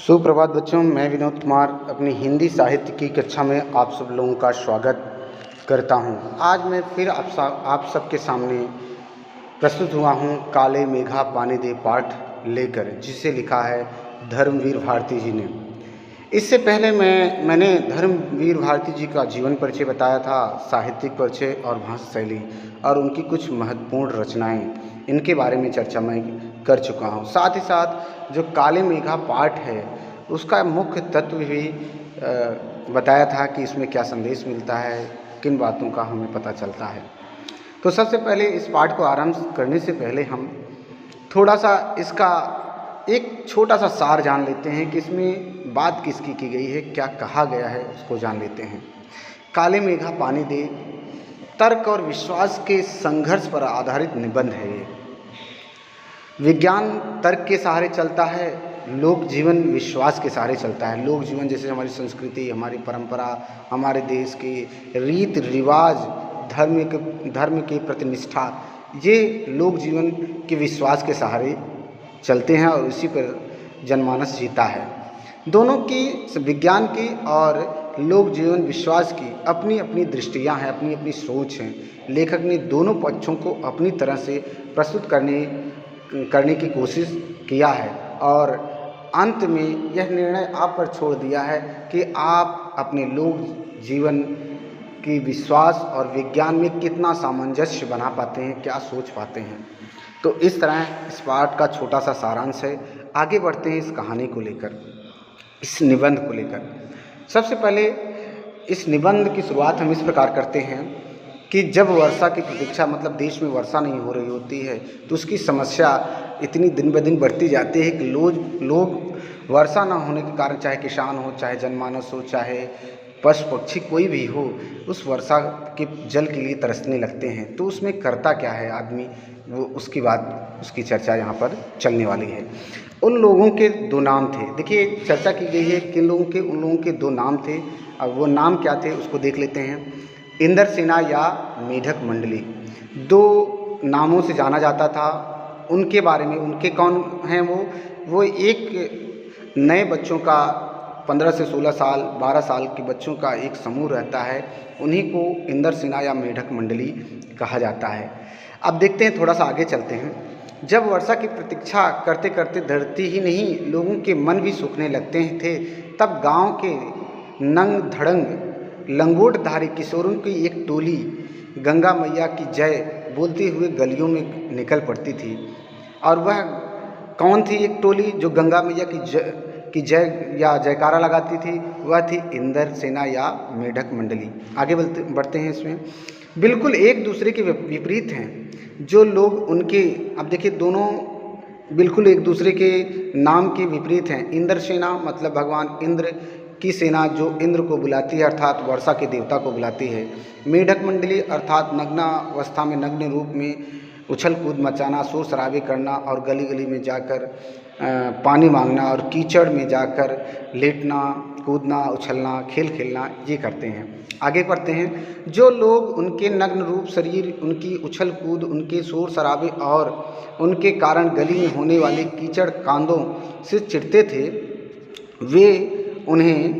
सुप्रभात बच्चों, मैं विनोद कुमार अपनी हिंदी साहित्य की कक्षा में आप सब लोगों का स्वागत करता हूं। आज मैं फिर आप सबके सामने प्रस्तुत हुआ हूं काले मेघा पानी दे पाठ लेकर, जिसे लिखा है धर्मवीर भारती जी ने। इससे पहले मैंने धर्मवीर भारती जी का जीवन परिचय बताया था, साहित्यिक परिचय और भाषा शैली और उनकी कुछ महत्वपूर्ण रचनाएं, इनके बारे में चर्चा मैं कर चुका हूं। साथ ही साथ जो काले मेघा पाठ है उसका मुख्य तत्व भी बताया था कि इसमें क्या संदेश मिलता है, किन बातों का हमें पता चलता है। तो सबसे पहले इस पाठ को आरंभ करने से पहले हम थोड़ा सा इसका एक छोटा सा सार जान लेते हैं कि इसमें बात किसकी की गई है, क्या कहा गया है, उसको जान लेते हैं। काले मेघा पानी दे तर्क और विश्वास के संघर्ष पर आधारित निबंध है ये। विज्ञान तर्क के सहारे चलता है, लोक जीवन विश्वास के सहारे चलता है। लोक जीवन जैसे हमारी संस्कृति, हमारी परंपरा, हमारे देश के रीति रिवाज, धर्म के प्रति निष्ठा, ये लोक जीवन के विश्वास के सहारे चलते हैं और इसी पर जनमानस जीता है। दोनों की, विज्ञान की और लोक जीवन विश्वास की अपनी अपनी दृष्टियाँ हैं, अपनी अपनी सोच हैं। लेखक ने दोनों पक्षों को अपनी तरह से प्रस्तुत करने की कोशिश किया है और अंत में यह निर्णय आप पर छोड़ दिया है कि आप अपने लोक जीवन की विश्वास और विज्ञान में कितना सामंजस्य बना पाते हैं, क्या सोच पाते हैं। तो इस तरह इस पाठ का छोटा सा सारांश है। आगे बढ़ते हैं इस कहानी को लेकर, इस निबंध को लेकर। सबसे पहले इस निबंध की शुरुआत हम इस प्रकार करते हैं कि जब वर्षा की प्रतीक्षा, मतलब देश में वर्षा नहीं हो रही होती है, तो उसकी समस्या इतनी दिन ब दिन बढ़ती जाती है कि लोग वर्षा ना होने के कारण, चाहे किसान हो, चाहे जनमानस हो, चाहे पशु पक्षी कोई भी हो, उस वर्षा के जल के लिए तरसने लगते हैं। तो उसमें करता क्या है आदमी, वो उसकी चर्चा यहाँ पर चलने वाली है। उन लोगों के दो नाम थे। देखिए, चर्चा की गई है किन लोगों के, उन लोगों के दो नाम थे। अब वो नाम क्या थे उसको देख लेते हैं। इंद्रसेना या मेढक मंडली, दो नामों से जाना जाता था। उनके बारे में, उनके कौन हैं वो एक नए बच्चों का 15 से 16 साल 12 साल के बच्चों का एक समूह रहता है, उन्हीं को इंद्रसेना या मेढक मंडली कहा जाता है। अब देखते हैं, थोड़ा सा आगे चलते हैं। जब वर्षा की प्रतीक्षा करते करते धरती ही नहीं, लोगों के मन भी सूखने लगते थे, तब गांव के नंग धड़ंग लंगोटधारी किशोरों की एक टोली गंगा मैया की जय बोलते हुए गलियों में निकल पड़ती थी। और वह कौन थी एक टोली जो गंगा मैया की जय या जयकारा लगाती थी? वह थी इंद्रसेना या मेढक मंडली। आगे बढ़ते हैं। इसमें बिल्कुल एक दूसरे के विपरीत हैं जो लोग उनके। अब देखिए, दोनों बिल्कुल एक दूसरे के नाम के विपरीत हैं। इंद्रसेना मतलब भगवान इंद्र की सेना जो इंद्र को बुलाती है, अर्थात वर्षा के देवता को बुलाती है। मेढक मंडली अर्थात नग्नावस्था में, नग्न रूप में उछल कूद मचाना, शोर शराबे करना और गली गली में जाकर पानी मांगना और कीचड़ में जाकर लेटना, कूदना, उछलना, खेल खेलना, ये करते हैं। आगे बढ़ते हैं। जो लोग उनके नग्न रूप शरीर, उनकी उछल कूद, उनके शोर शराबे और उनके कारण गली में होने वाले कीचड़ कांदों से चिढ़ते थे, वे उन्हें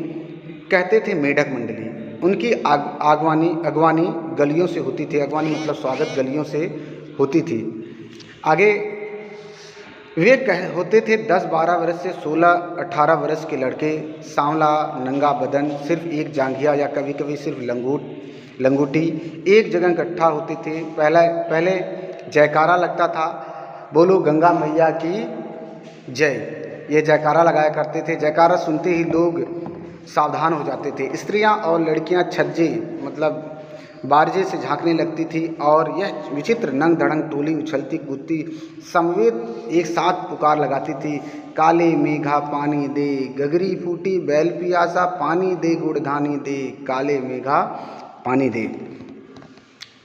कहते थे मेढक मंडली। उनकी अगवानी गलियों से होती थी। अगवानी मतलब स्वागत गलियों से होती थी। आगे वे होते थे 10-12 वर्ष से 16-18 वर्ष के लड़के, सांवला नंगा बदन, सिर्फ एक जांघिया या कभी कभी सिर्फ लंगोटी, एक जगह इकट्ठा होते थे। पहले जयकारा लगता था, बोलो गंगा मैया की जय, ये जयकारा लगाया करते थे। जयकारा सुनते ही लोग सावधान हो जाते थे। स्त्रियां और लड़कियां छज्जे मतलब बारजे से झांकने लगती थी और यह विचित्र नंग धड़ंग टोली उछलती कूदती समवेत एक साथ पुकार लगाती थी, काले मेघा पानी दे, गगरी फूटी बैल पियासा, पानी दे गुड़धानी दे, काले मेघा पानी दे।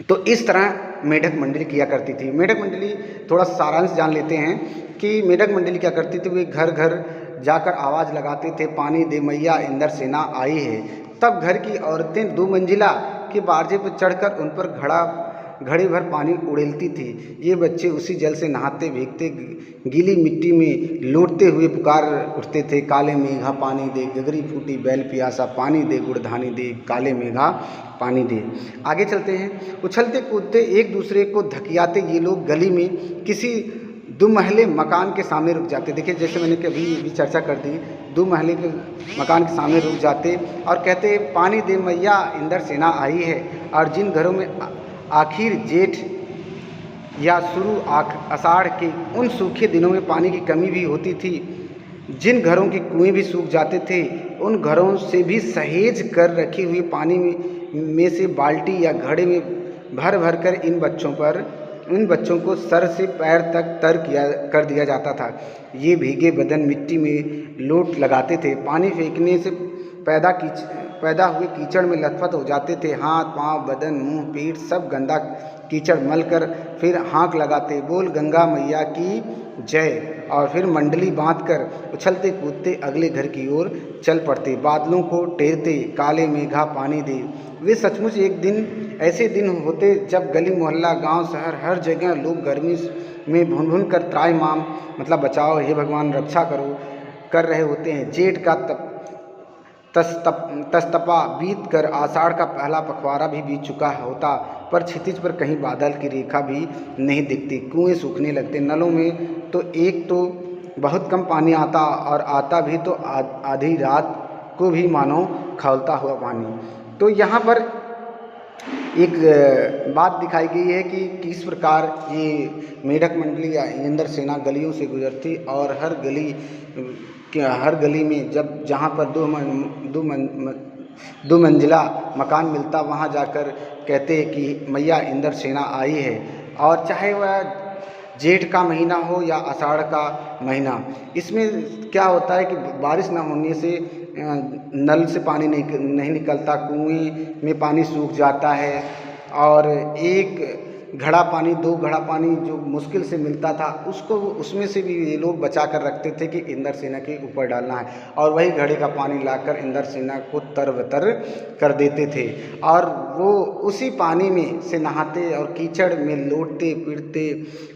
तो इस तरह मेढक मंडली किया करती थी। मेढक मंडली, थोड़ा सारांश जान लेते हैं कि मेढक मंडली क्या करती थी। वे घर घर जाकर आवाज़ लगाते थे, पानी दे मैया, इंद्रसेना आई है। तब घर की औरतें 2 मंजिला के बारजे पर चढ़कर उन पर घड़े भर पानी उड़ेलती थी। ये बच्चे उसी जल से नहाते, भीगते, गीली मिट्टी में लौटते हुए पुकार उठते थे, काले मेघा पानी दे, गगरी फूटी बैल पियासा, पानी दे गुड़धानी दे, काले मेघा पानी दे। आगे चलते हैं। उछलते कूदते एक दूसरे को धकियाते ये लोग गली में किसी दुमहले मकान के सामने रुक जाते। देखिए, जैसे मैंने कभी भी चर्चा कर दी, दुमहले के मकान के सामने रुक जाते और कहते, पानी दे मैया इंदर सेना आई है। और जिन घरों में आखिर जेठ या शुरू आषाढ़ के उन सूखे दिनों में पानी की कमी भी होती थी, जिन घरों के कुएं भी सूख जाते थे, उन घरों से भी सहेज कर रखी हुई पानी में से बाल्टी या घड़े में भर भर कर इन बच्चों को सर से पैर तक तर कर दिया जाता था। ये भीगे बदन मिट्टी में लोट लगाते थे, पानी फेंकने से पैदा हुए कीचड़ में लथपथ हो जाते थे। हाथ पांव बदन मुंह पीठ सब गंदा कीचड़ मल कर फिर हाँक लगाते, बोल गंगा मैया की जय, और फिर मंडली बांधकर उछलते कूदते अगले घर की ओर चल पड़ते, बादलों को टेरते, काले मेघा पानी दे। वे सचमुच एक दिन ऐसे दिन होते जब गली मोहल्ला गांव शहर हर जगह लोग गर्मी में भुन भुन कर त्राहिमाम मतलब बचाओ हे भगवान रक्षा करो कर रहे होते हैं। जेठ का तस्तपा बीत कर आषाढ़ का पहला पखवाड़ा भी बीत चुका होता, पर क्षितिज पर कहीं बादल की रेखा भी नहीं दिखती। कुएं सूखने लगते, नलों में तो एक तो बहुत कम पानी आता और आता भी तो आधी रात को भी मानो खौलता हुआ पानी। तो यहाँ पर एक बात दिखाई गई है कि किस प्रकार ये मेढक मंडली या इंदर सेना गलियों से गुजरती और हर गली में जहाँ पर दो मंजिला मकान मिलता वहाँ जाकर कहते कि मैया इंदर सेना आई है। और चाहे वह जेठ का महीना हो या आषाढ़ का महीना, इसमें क्या होता है कि बारिश न होने से नल से पानी नहीं निकलता, कुएं में पानी सूख जाता है और एक घड़ा पानी, दो घड़ा पानी जो मुश्किल से मिलता था उसमें से भी ये लोग बचा कर रखते थे कि इंदर सेना के ऊपर डालना है, और वही घड़े का पानी लाकर इंदर सेना को तरबतर कर देते थे। और वो उसी पानी में से नहाते और कीचड़ में लौटते फिरते,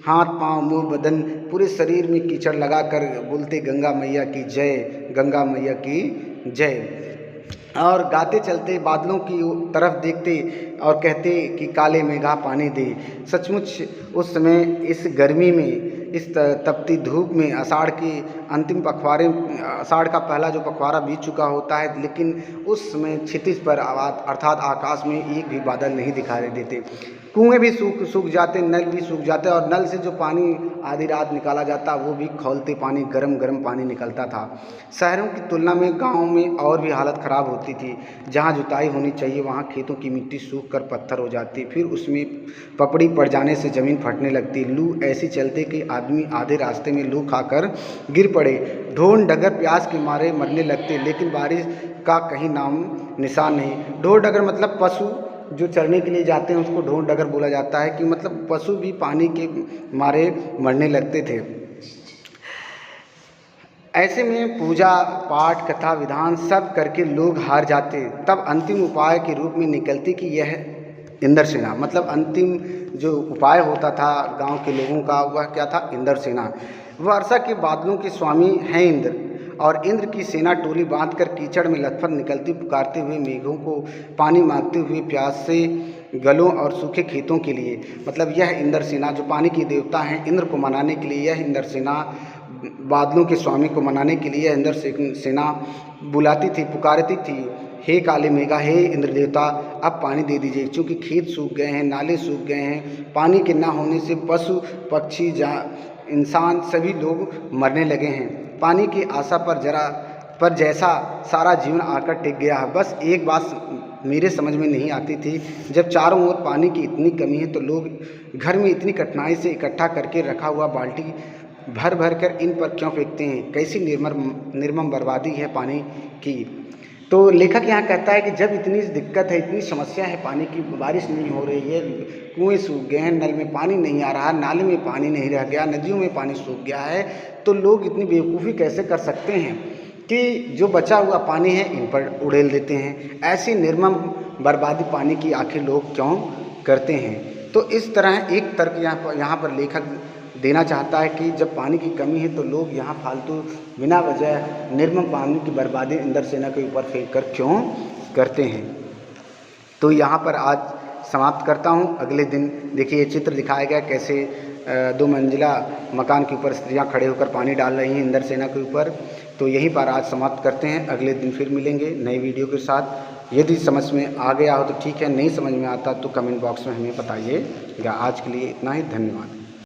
हाथ पांव मुंह बदन पूरे शरीर में कीचड़ लगाकर बोलते गंगा मैया की जय, गंगा मैया की जय, और गाते चलते बादलों की तरफ देखते और कहते कि काले मेघा पानी दे। सचमुच उस समय इस गर्मी में, इस तपती धूप में, आषाढ़ का पहला जो पखवाड़ा बीत चुका होता है, लेकिन उस समय क्षितिज पर अर्थात आकाश में एक भी बादल नहीं दिखाई देते। कुएं भी सूख जाते, नल भी सूख जाते, और नल से जो पानी आधी रात निकाला जाता वो भी खौलते पानी, गरम पानी निकलता था। शहरों की तुलना में गाँव में और भी हालत ख़राब होती थी। जहाँ जुताई होनी चाहिए वहाँ खेतों की मिट्टी सूख कर पत्थर हो जाती, फिर उसमें पपड़ी पड़ जाने से ज़मीन फटने लगती। लू ऐसी चलते कि आदमी आधे रास्ते में लू खाकर गिर पड़े, ढोर डगर प्यास के मारे मरने लगते, लेकिन बारिश का कहीं नाम निशान नहीं। ढोर डगर मतलब पशु जो चरने के लिए जाते हैं उसको ढोर डगर बोला जाता है, कि मतलब पशु भी पानी के मारे मरने लगते थे। ऐसे में पूजा पाठ कथा विधान सब करके लोग हार जाते, तब अंतिम उपाय के रूप में निकलती कि यह इंदर सेना, मतलब अंतिम जो उपाय होता था गांव के लोगों का वह क्या था, इंदर सेना। वर्षा के बादलों के स्वामी हैं इंद्र, और इंद्र की सेना टोली बांधकर कीचड़ में लथपथ निकलती, पुकारते हुए मेघों को पानी मांगते हुए प्यास से गलों और सूखे खेतों के लिए। मतलब यह इंद्र सेना जो पानी की देवता हैं, इंद्र को मनाने के लिए यह इंद्र सेना, बादलों के स्वामी को मनाने के लिए इंद्र सेना बुलाती थी, पुकारती थी, हे काले मेघा, हे इंद्र देवता, अब पानी दे दीजिए, क्योंकि खेत सूख गए हैं, नाले सूख गए हैं। पानी के ना होने से पशु पक्षी इंसान सभी लोग मरने लगे हैं। पानी की आशा पर जैसा सारा जीवन आकर टिक गया है। बस एक बात मेरे समझ में नहीं आती थी, जब चारों ओर पानी की इतनी कमी है तो लोग घर में इतनी कठिनाई से इकट्ठा करके रखा हुआ बाल्टी भर भर कर इन पर क्यों फेंकते हैं। कैसी निर्मम बर्बादी है पानी की। तो लेखक यहाँ कहता है कि जब इतनी दिक्कत है, इतनी समस्या है पानी की, बारिश नहीं हो रही है, कुएं सूख गए हैं, नल में पानी नहीं आ रहा, नाले में पानी नहीं रह गया, नदियों में पानी सूख गया है, तो लोग इतनी बेवकूफ़ी कैसे कर सकते हैं कि जो बचा हुआ पानी है इन पर उड़ेल देते हैं। ऐसी निर्मम बर्बादी पानी की आखिर लोग क्यों करते हैं। तो तो इस तरह एक तर्क यहाँ पर लेखक देना चाहता है कि जब पानी की कमी है तो लोग यहाँ फालतू बिना वजह निर्मम पानी की बर्बादी इंद्रसेना के ऊपर फेंक कर क्यों करते हैं। तो यहाँ पर आज समाप्त करता हूँ। अगले दिन देखिए ये चित्र दिखाया गया कैसे 2 मंजिला मकान के ऊपर स्त्रियाँ खड़े होकर पानी डाल रही हैं इंद्रसेना के ऊपर। तो यहीं पर आज समाप्त करते हैं। अगले दिन फिर मिलेंगे नई वीडियो के साथ। यदि समझ में आ गया हो तो ठीक है, नहीं समझ में आता तो कमेंट बॉक्स में हमें बताइएगा। आज के लिए इतना ही, धन्यवाद।